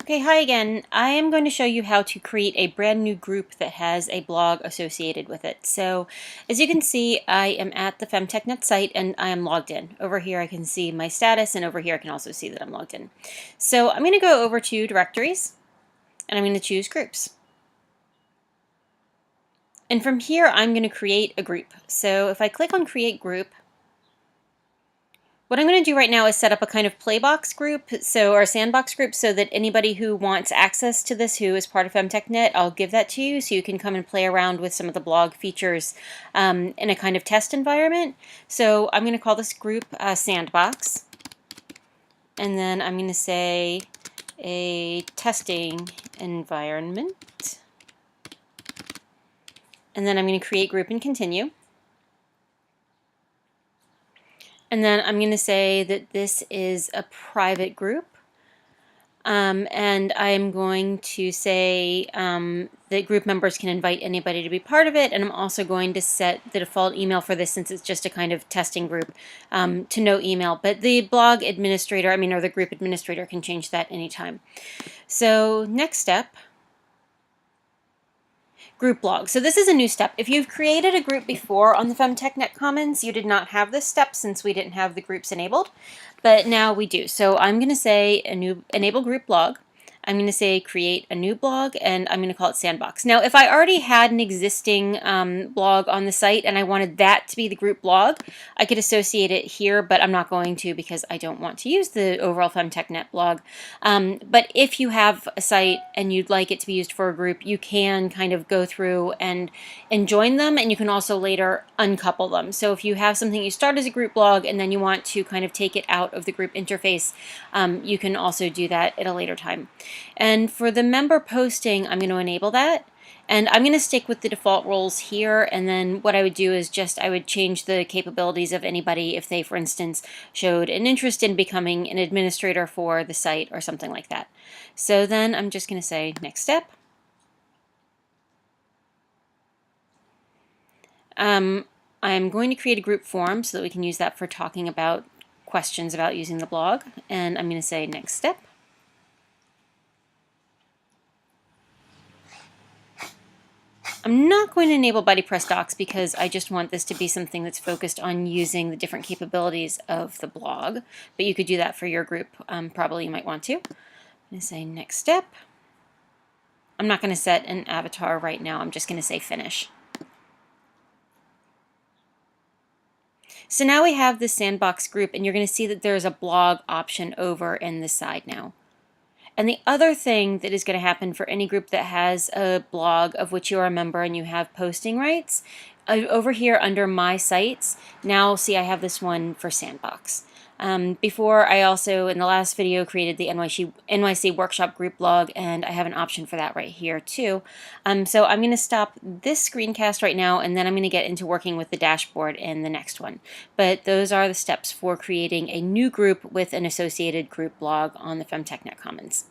Okay, hi again. I am going to show you how to create a brand new group that has a blog associated with it. So as you can see, I am at the FemTechNet site and I am logged in. Over here I can see my status, and over here I can also see that I'm logged in. So I'm going to go over to directories and I'm going to choose groups. And from here I'm going to create a group. So if I click on create group, what I'm going to do right now is set up a kind of playbox group, or a sandbox group, so that anybody who wants access to this, who is part of FemTechNet, I'll give that to you so you can come and play around with some of the blog features in a kind of test environment. So I'm going to call this group Sandbox, and then I'm going to say a testing environment, and then I'm going to create group and continue. And then I'm going to say that this is a private group. And I'm going to say that group members can invite anybody to be part of it. And I'm also going to set the default email for this, since it's just a kind of testing group, to no email. But the blog administrator, or the group administrator, can change that anytime. So next step. Group blog. So this is a new step. If you've created a group before on the FemTechNet Commons, you did not have this step since we didn't have the groups enabled, but now we do. So I'm going to say enable group blog. I'm going to say create a new blog, and I'm going to call it Sandbox. Now, if I already had an existing blog on the site and I wanted that to be the group blog, I could associate it here, but I'm not going to because I don't want to use the overall FemTechNet blog. But if you have a site and you'd like it to be used for a group, you can kind of go through and join them, and you can also later uncouple them. So if you have something you start as a group blog and then you want to kind of take it out of the group interface, you can also do that at a later time. And for the member posting, I'm going to enable that. And I'm going to stick with the default roles here, and then what I would do is I would change the capabilities of anybody if they, for instance, showed an interest in becoming an administrator for the site or something like that. So then I'm just going to say next step. I'm going to create a group form so that we can use that for talking about questions about using the blog, and I'm going to say next step. I'm not going to enable BuddyPress docs because I just want this to be something that's focused on using the different capabilities of the blog, but you could do that for your group. Probably you might want to. I'm going to say next step. I'm not going to set an avatar right now. I'm just going to say finish. So now we have this sandbox group, and you're going to see that there's a blog option over in the side now. And the other thing that is going to happen for any group that has a blog of which you are a member and you have posting rights, over here under My Sites, now see I have this one for Sandbox. Before, I also, in the last video, created the NYC Workshop group blog, and I have an option for that right here too. So I'm going to stop this screencast right now, and then I'm going to get into working with the dashboard in the next one. But those are the steps for creating a new group with an associated group blog on the FemTechNet Commons.